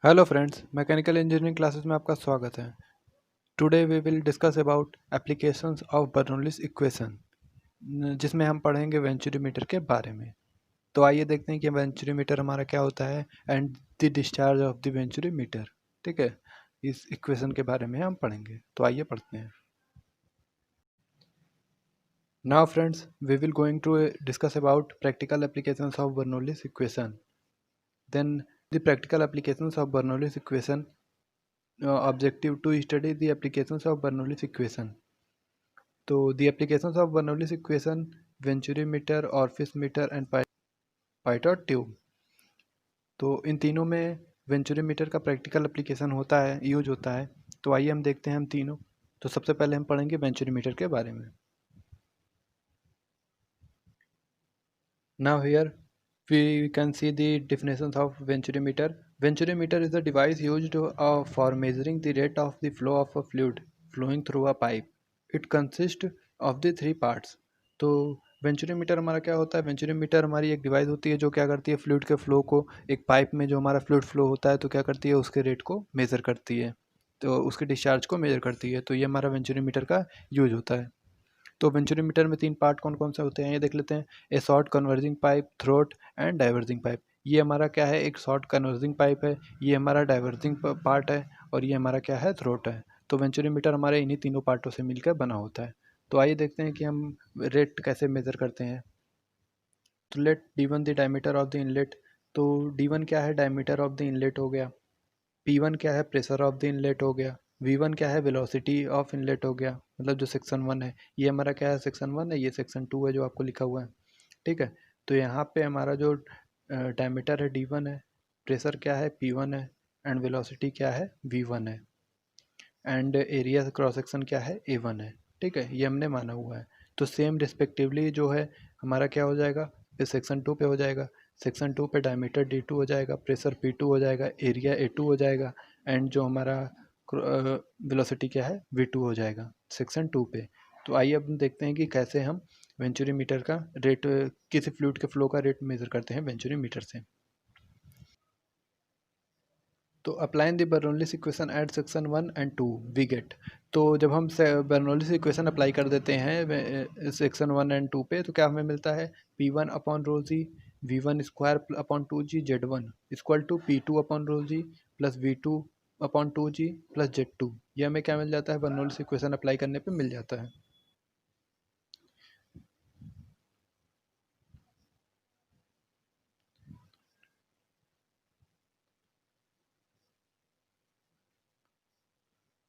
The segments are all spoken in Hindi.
Hello friends, mechanical engineering classes में आपका स्वागत है। Today we will discuss about applications of Bernoulli's equation, जिसमें हम पढ़ेंगे वेंचुरीमीटर के बारे में। तो आइए देखते हैं कि वेंचुरीमीटर हमारा क्या होता है and the discharge of the venturimeter. ठीक है, इस इक्वेशन के बारे में हम पढ़ेंगे। तो आइए पढ़ते हैं। Now friends, we will going to discuss about practical applications of Bernoulli's equation. Then the practical applications of Bernoulli's equation. Objective to study the applications of Bernoulli's equation. तो the applications of Bernoulli's equation, venturimeter, orifice meter and pitot tube. तो इन तीनों में वेंचुरीमीटर का प्रैक्टिकल एप्लीकेशन होता है, यूज होता है। तो आइए हम देखते हैं हम तीनों। तो सबसे पहले हम पढ़ेंगे वेंचुरीमीटर के बारे में। Now here we can see the definitions of venturimeter. Venturimeter is a device used for measuring the rate of the flow of a fluid flowing through a pipe. It consists of the three parts. तो वेंचुरीमीटर हमारा क्या होता है? वेंचुरीमीटर हमारी एक डिवाइस होती है जो क्या करती है, फ्लूइड के फ्लो को, एक पाइप में जो हमारा फ्लूइड फ्लो होता है तो क्या करती है, उसके रेट को मेज़र करती है, तो उसके डिस्चार्ज को मेज़र करती है। तो ये हमारा वेंचुरीमीटर का यूज होता है। तो वेंचुरीमीटर में तीन पार्ट कौन कौन से होते हैं ये देख लेते हैं। ए short converging pipe, throat and diverging pipe. ये हमारा क्या है, एक शॉर्ट कन्वर्जिंग पाइप है, ये हमारा डाइवर्जिंग पार्ट है, और ये हमारा क्या है, थ्रोट है। तो वेंचुरीमीटर हमारे इन्हीं तीनों पार्टों से मिलकर बना होता है। तो आइए देखते हैं कि हम रेट कैसे मेज़र करते हैं। तो let D1 the diameter of the inlet. तो D1 क्या है, डायमीटर ऑफ द इनलेट हो गया। P1 क्या है, प्रेशर ऑफ द इनलेट हो गया। V1 क्या है, वेलोसिटी ऑफ इनलेट हो गया, मतलब जो सेक्शन 1 है। ये हमारा क्या है, सेक्शन 1 है, ये सेक्शन 2 है जो आपको लिखा हुआ है। ठीक है, तो यहाँ पे हमारा जो डायमीटर है D1 है, प्रेशर क्या है, P1 है, एंड वेलोसिटी क्या है, V1 है, एंड एरिया क्रॉस सेक्शन क्या है, A1 है। ठीक है, ये हमने माना हुआ है। तो सेम रिस्पेक्टिवली जो है हमारा क्या हो जाएगा, फिर सेक्शन 2 पे हो जाएगा। सेक्शन 2 पे डायमीटर D2 हो जाएगा, प्रेशर P2 हो जाएगा, एरिया A2 हो जाएगा, एंड जो हमारा वेलोसिटी क्या है, V2 हो जाएगा सेक्शन 2 पे। तो आइए अब देखते हैं कि कैसे हम वेंचुरीमीटर का रेट, किसी फ्लूइड के फ्लो का रेट मेज़र करते हैं वेंचुरीमीटर से। तो applying the Bernoulli's equation at section 1 and 2 we get. तो जब हम बर्नौलीज इक्वेशन अप्लाई कर देते हैं सेक्शन 1 एंड 2 पे, तो क्या हमें मिलता है, P1 upon rho G V1 square upon 2G Z1 equal to P2 upon rho G plus V2 upon 2G plus Z2। ये हमें क्या मिल जाता है, बर्नौलीज इक्वेशन अप्लाई करने पे मिल जाता है।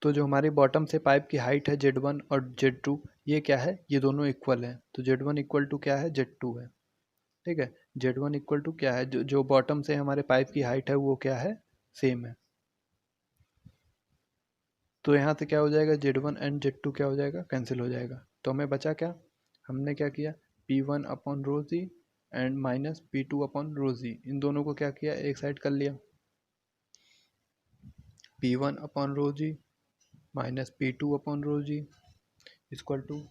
तो जो हमारी बॉटम से पाइप की हाइट है Z1 और Z2, ये क्या है, ये दोनों इक्वल है। तो Z1 इक्वल टू क्या है, Z2 है। ठीक है, Z1 इक्वल टू क्या है, जो बॉटम से हमारे पाइप की हाइट है वो क्या है, सेम है। तो यहाँ से क्या हो जाएगा, Z1 एंड Z2 क्या हो जाएगा, कैंसिल हो जाएगा। तो हमें बचा क्या, हमने क्या किया, P1 upon rho g and minus P2 upon rho g, इन दोनों को क्या किया, एक साइड कर लिया। P1 upon rho ji minus P2 upon rho ji equal to,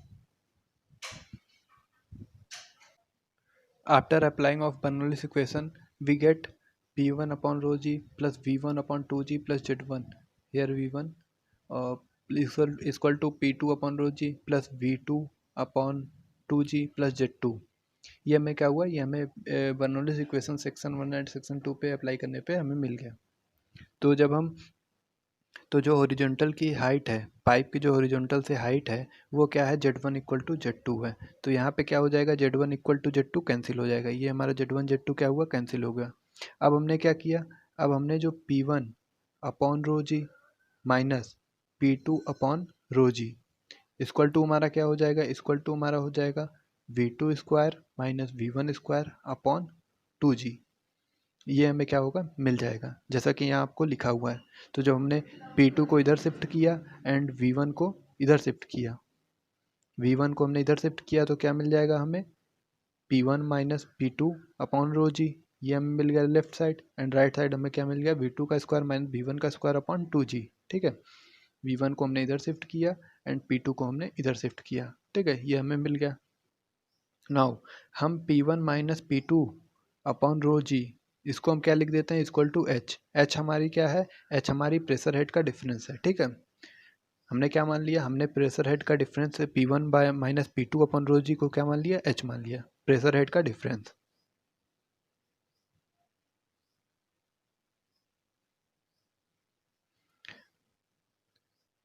after applying of Bernoulli's equation we get P1 upon rho g plus V1 upon 2g plus Z1। here V1 equal to P2 upon rho g plus V2 upon 2g plus Z2। ये हमें क्या हुआ, ये हमें Bernoulli's equation section 1 and section 2 पे अप्लाई करने पे हमें मिल गया। तो जब हम, तो जो हॉरिजॉन्टल की हाइट है, पाइप की जो हॉरिजॉन्टल से हाइट है वो क्या है, Z1 इक्वल टू Z2 है। तो यहाँ पे क्या हो जाएगा, Z1 equal to Z2 cancel हो जाएगा, ये हमारा Z1 Z2 क्या हुआ, कैंसिल हो गया। अब हमने क्या किया, अब हमने जो P1 upon rho ji minus P2 upon rho ji equal to हमारा क्या हो जाएगा, इक्वल टू हमारा हो जाएगा V2 square minus V1 square upon 2G। ये हमें क्या होगा, मिल जाएगा, जैसा कि यहाँ आपको लिखा हुआ है। तो जब हमने P2 को इधर शिफ्ट किया एंड V1 को इधर शिफ्ट किया, V1 को हमने इधर शिफ्ट किया तो क्या मिल जाएगा हमें, P1 minus P2 upon rho g, ये हमें मिल गया left side, and right side हमें क्या मिल गया, V2 का स्क्वायर माइनस V1 का स्क्वायर अपॉन 2G। ठीक है, V1 को हमने इधर शिफ्ट किया एंड P2 को हमने इधर शिफ्ट किया। ठीक है, ये हमें मिल गया। नाउ हम P1 minus P2 upon rho जी इसको हम क्या लिख देते हैं, इक्वल टू एच। एच हमारी क्या है, एच हमारी प्रेशर हेड का डिफरेंस है। ठीक है, हमने क्या मान लिया, हमने प्रेशर हेड का difference P1 bye minus P2 upon rho जी को क्या मान लिया, एच मान लिया, प्रेशर हेड का डिफरेंस।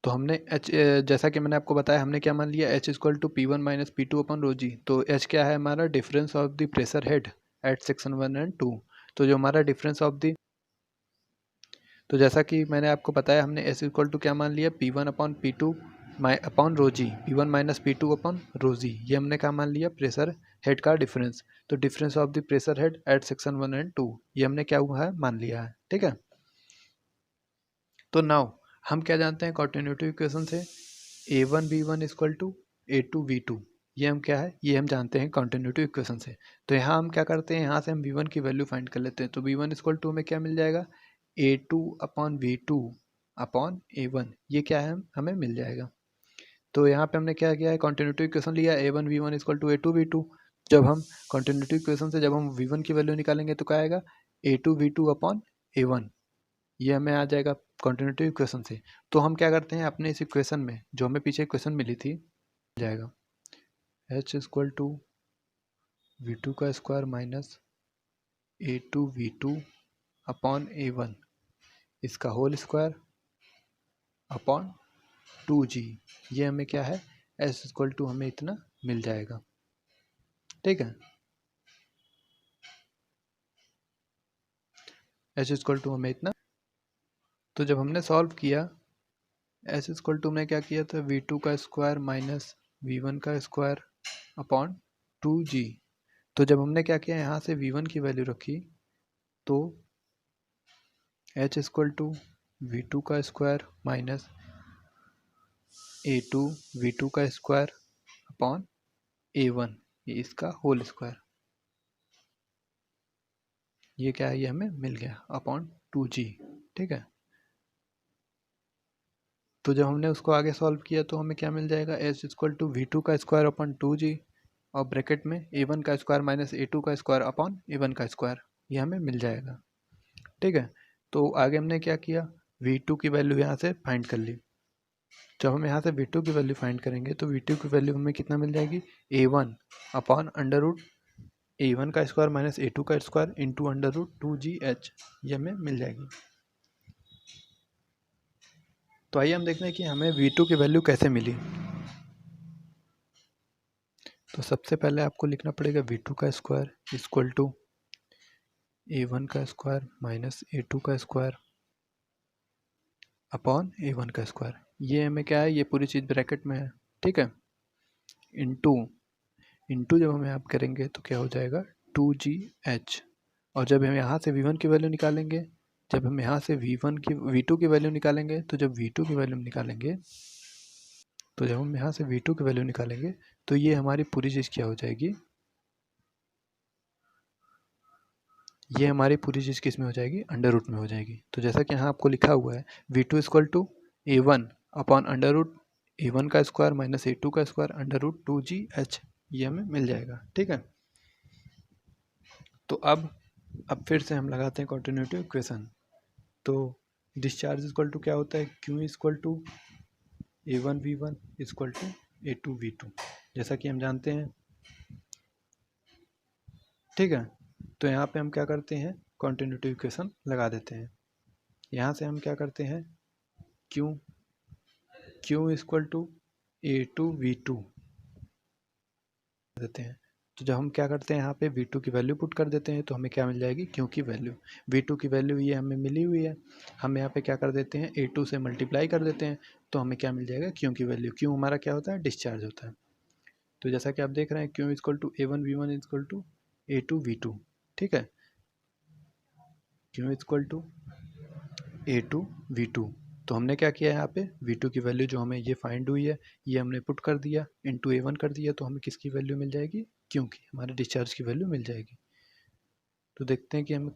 तो हमने एच, जैसा कि मैंने आपको बताया, हमने क्या मान लिया, H equal to P1 minus P2 upon rho G. तो एच क्या है हमारा, difference of the pressure head at section 1 and 2। तो जो हमारा डिफरेंस ऑफ द, तो जैसा कि मैंने आपको बताया, हमने एस इक्वल टू क्या मान लिया, P1 upon P2 upon rho g, P1 minus P2 upon rho g. ये हमने क्या मान लिया, प्रेशर हेड का डिफरेंस। तो difference of the pressure head at section 1 and 2 ये हमने क्या हुआ है, मान लिया है। ठीक है, तो नाउ हम क्या जानते हैं कॉन्टिन्यूटी इक्वेशन से, A1 V1 equal to A2 V2। ये हम क्या है, ये हम जानते हैं कॉन्टिन्यूटी इक्वेशन से। तो यहाँ हम क्या करते हैं, यहाँ से हम V1 की वैल्यू फाइंड कर लेते हैं। तो V1 इक्वल टू हमें क्या मिल जाएगा, A2 upon V2 upon A1। ये क्या है, हमें मिल जाएगा। तो यहाँ पे हमने क्या किया है, कॉन्टिन्यूटी इक्वेशन लिया, A1 V1 equal to A2 V2। जब हम कॉन्टिन्यूटी इक्वेशन से जब हम V1 की वैल्यू निकालेंगे तो क्या आएगा, A2 V2 अपॉन A1। ये हमें आ जाएगा कॉन्टिन्यूटी इक्वेशन से। तो हम क्या करते हैं, अपने इस इक्वेशन में जो हमें पीछे इक्वेशन मिली थी, जाएगा H इक्वल टू V2 का square minus A2 V2 upon A1 इसका होल स्क्वायर अपॉन 2G। ये हमें क्या है, S इक्वल टू हमें इतना मिल जाएगा। ठीक है, S इक्वल टू हमें इतना। तो जब हमने सॉल्व किया, S इक्वल टू हमने क्या किया था, V2 का स्क्वायर माइनस V1 का स्क्वायर अपॉन 2G। तो जब हमने क्या किया, यहाँ से V1 की वैल्यू रखी, तो H इक्वल टू V2 का स्क्वायर माइनस A2 V2 का स्क्वायर अपॉन A1 ये इसका होल स्क्वायर। ये क्या है, ये हमें मिल गया अपॉन 2G। ठीक है, तो जब हमने उसको आगे सॉल्व किया तो हमें क्या मिल जाएगा, H इक्वल टू V2 का स्क्वायर अपॉन 2G और ब्रैकेट में A1 का स्क्वायर माइनस A2 का स्क्वायर अपॉन A1 का स्क्वायर। ये हमें मिल जाएगा। ठीक है, तो आगे हमने क्या किया, V2 की वैल्यू यहाँ से फाइंड कर ली। जब हम यहाँ से V2 की वैल्यू फाइंड करेंगे तो V2 की वैल्यू हमें कितना मिल जाएगी, A1 upon under root A1 का स्क्वायर माइनस A2 का square into under root 2GH। ये हमें मिल जाएगी। तो आइए हम देखते हैं कि हमें V2 की वैल्यू कैसे मिली। तो सबसे पहले आपको लिखना पड़ेगा V2 का स्क्वायर इक्वल टू A1 का स्क्वायर माइनस A2 का स्क्वायर अपॉन A1 का स्क्वायर। ये हमें क्या है, ये पूरी चीज़ ब्रैकेट में है। ठीक है, इंटू इंटू जब हम यहाँ करेंगे तो क्या हो जाएगा 2GH। और जब हम यहाँ से V1 की वैल्यू निकालेंगे, जब हम यहाँ से V2 की वैल्यू निकालेंगे, तो जब V2 की वैल्यू निकालेंगे, तो जब हम यहाँ से V2 की वैल्यू निकालेंगे तो ये हमारी पूरी चीज़ क्या हो जाएगी, ये हमारी पूरी चीज़ किस में हो जाएगी, अंडर रूट में हो जाएगी। तो जैसा कि यहाँ आपको लिखा हुआ है V2 equal to A1 upon under root A1 का स्क्वायर माइनस A2 का स्क्वायर अंडर रूट 2GH। ये हमें मिल जाएगा। ठीक है, तो अब फिर से हम लगाते हैं कॉन्टिन्यूटी इक्वेशन। तो डिस्चार्ज इक्वल टू क्या होता है, Q equal to A1 V1 equal to A2 V2, जैसा कि हम जानते हैं। ठीक है, तो यहाँ पे हम क्या करते हैं, कॉन्टिन्यूटी इक्वेशन लगा देते हैं। यहाँ से हम क्या करते हैं, Q equal to A2 V2 देते हैं। तो जब हम क्या करते हैं, यहाँ पे V2 की वैल्यू पुट कर देते हैं तो हमें क्या मिल जाएगी, Q की वैल्यू। V2 की वैल्यू ये हमें मिली हुई है, हम यहाँ पे क्या कर देते हैं, A2 से मल्टीप्लाई कर देते हैं तो हमें क्या मिल जाएगा, Q की वैल्यू। Q हमारा क्या होता है, डिस्चार्ज होता है। तो जैसा कि आप देख रहे हैं Q equal to A1 V1 equal to A2 V2। ठीक है, Q equal to A2 V2। तो हमने क्या किया है, यहाँ पे V2 की वैल्यू जो हमें ये फाइंड हुई है ये हमने पुट कर दिया, इंटू A1 कर दिया, तो हमें किसकी वैल्यू मिल जाएगी, क्योंकि हमारे डिस्चार्ज की वैल्यू मिल जाएगी। तो देखते हैं कि हम,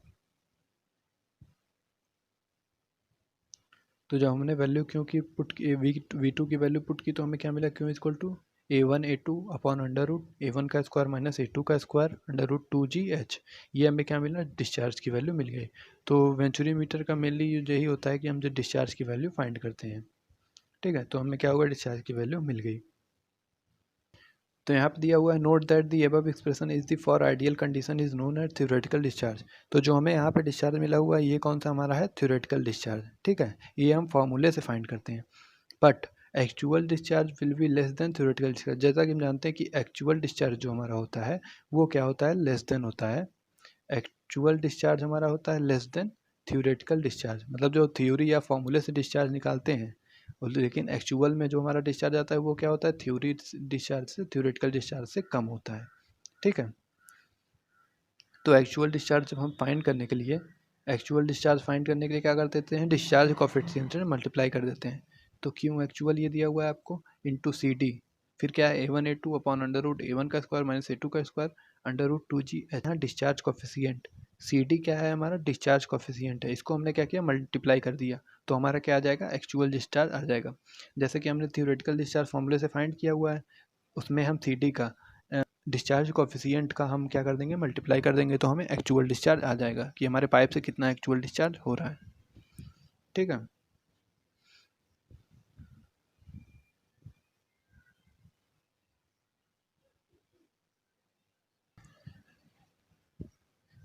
तो जब हमने वैल्यू क्यों की पुट की, V2 की वैल्यू पुट की तो हमें क्या मिला, Q equal to A1 A2 upon under root A1 का स्क्वायर माइनस A2 का स्क्वायर अंडर रूट 2GH। ये हमें क्या मिला, डिस्चार्ज की वैल्यू मिल गई। तो वेंचुरीमीटर का मेनली यूज यही होता है कि हम जो डिस्चार्ज की वैल्यू फाइंड करते हैं। ठीक है, तो हमें क्या होगा, डिस्चार्ज की वैल्यू मिल गई। तो यहाँ पे दिया हुआ है note that the above expression is the for ideal condition is known at theoretical discharge. तो जो हमें यहाँ पे डिस्चार्ज मिला हुआ है ये कौन सा हमारा है, थ्योरेटिकल डिस्चार्ज। ठीक है, ये हम फॉर्मूले से फाइंड करते हैं। But actual discharge will be less than theoretical discharge. जैसा कि हम जानते हैं कि एक्चुअल डिस्चार्ज जो हमारा होता है वो क्या होता है, लेस देन होता है। एक्चुअल डिस्चार्ज हमारा होता है लेस देन थ्योरेटिकल डिस्चार्ज, मतलब जो थ्योरी या फॉर्मूले से डिस्चार्ज निकालते हैं, लेकिन एक्चुअल में जो हमारा डिस्चार्ज आता है वो क्या होता है, थ्योरी डिस्चार्ज से, थ्योरेटिकल डिस्चार्ज से कम होता है। ठीक है, तो एक्चुअल डिस्चार्ज जब हम फाइंड करने के लिए, एक्चुअल डिस्चार्ज फाइंड करने के लिए क्या कर देते हैं, डिस्चार्ज कोएफिशिएंट से मल्टीप्लाई कर देते हैं। तो क्यों एक्चुअल ये दिया हुआ है आपको, इंटू सी डी, फिर क्या है A1 A2 upon under root A1 का स्क्वायर माइनस A2 का square under root 2GH। Discharge coefficient, C D क्या है हमारा, डिस्चार्ज कोएफिशिएंट है, इसको हमने क्या किया, मल्टीप्लाई कर दिया, तो हमारा क्या आ जाएगा, एक्चुअल डिस्चार्ज आ जाएगा। जैसे कि हमने थ्योरेटिकल डिस्चार्ज फॉर्मूले से फाइंड किया हुआ है, उसमें हम सी डी का डिस्चार्ज कोएफिशिएंट का हम क्या कर देंगे, मल्टीप्लाई कर देंगे, तो हमें एक्चुअल डिस्चार्ज आ जाएगा कि हमारे पाइप से कितना एक्चुअल डिस्चार्ज हो रहा है। ठीक है,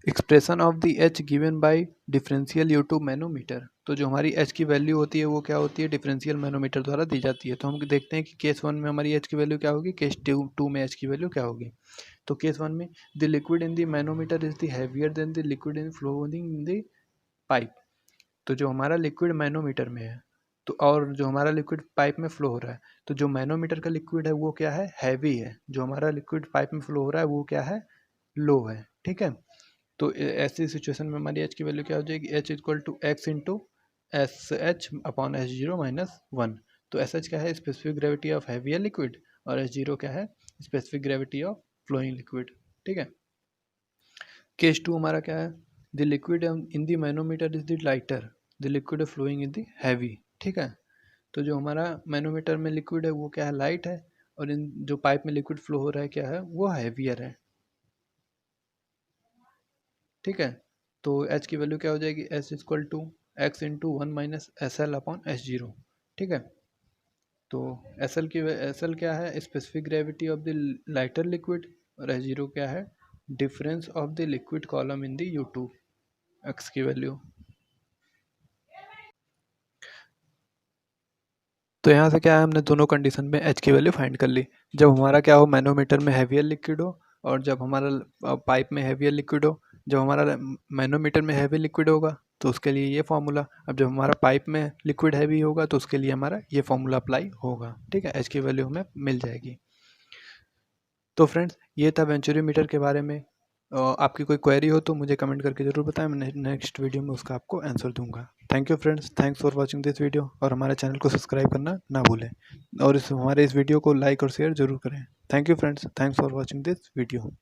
expression of the H given by differential U2 manometer. तो जो हमारी एच की वैल्यू होती है वो क्या होती है, डिफरेंशियल मैनोमीटर द्वारा दी जाती है। तो हम देखते हैं कि केस 1 में हमारी एच की वैल्यू क्या होगी, केस 2 में एच की वैल्यू क्या होगी। तो केस 1 में the liquid in the manometer is the heavier than the liquid in flowing in the pipe. तो जो हमारा लिक्विड मैनोमीटर में है, तो और जो हमारा लिक्विड पाइप में फ्लो हो रहा है, तो जो मैनोमीटर का लिक्विड है वो क्या है, हैवी है, जो हमारा लिक्विड पाइप में फ्लो हो रहा है वो क्या है, लो है। ठीक है, तो ऐसी सिचुएशन में हमारी एच की वैल्यू क्या हो जाएगी, H equal to X into S H upon S0 minus 1। तो एस एच क्या है, specific gravity of heavier liquid, और S0 क्या है, specific gravity of flowing liquid. ठीक है, केस 2 हमारा क्या है, the liquid in the manometer is the lighter, the liquid flowing in the heavy. ठीक है, तो जो हमारा मैनोमीटर में लिक्विड है वो क्या है, लाइट है, और इन जो पाइप में लिक्विड फ्लो हो रहा है क्या है, वो हैवियर है। ठीक है, तो एच की वैल्यू क्या हो जाएगी, H equal to X into 1 minus S L upon S0। ठीक है, तो एस एल क्या है, specific gravity of the lighter liquid, और S0 क्या है, difference of the liquid column in the U2, X की वैल्यू। तो यहाँ से क्या है, हमने दोनों कंडीशन में एच की वैल्यू फाइंड कर ली। जब हमारा क्या हो, मैनोमीटर में हैवियर लिक्विड हो, और जब हमारा पाइप में हैवियर लिक्विड हो। जब हमारा मैनोमीटर में हैवी लिक्विड होगा तो उसके लिए ये फार्मूला, अब जब हमारा पाइप में लिक्विड हैवी होगा तो उसके लिए हमारा ये फार्मूला अप्लाई होगा। ठीक है, एच की वैल्यू हमें मिल जाएगी। तो फ्रेंड्स, ये था वेंचुरीमीटर के बारे में। आपकी कोई क्वेरी हो तो मुझे कमेंट करके ज़रूर बताएं, मैं नेक्स्ट वीडियो में उसका आपको आंसर दूंगा। Thank you friends, thanks for watching this video, और हमारे चैनल को सब्सक्राइब करना ना भूलें, और हमारे इस वीडियो को लाइक और शेयर ज़रूर करें। Thank you friends, thanks for watching this video.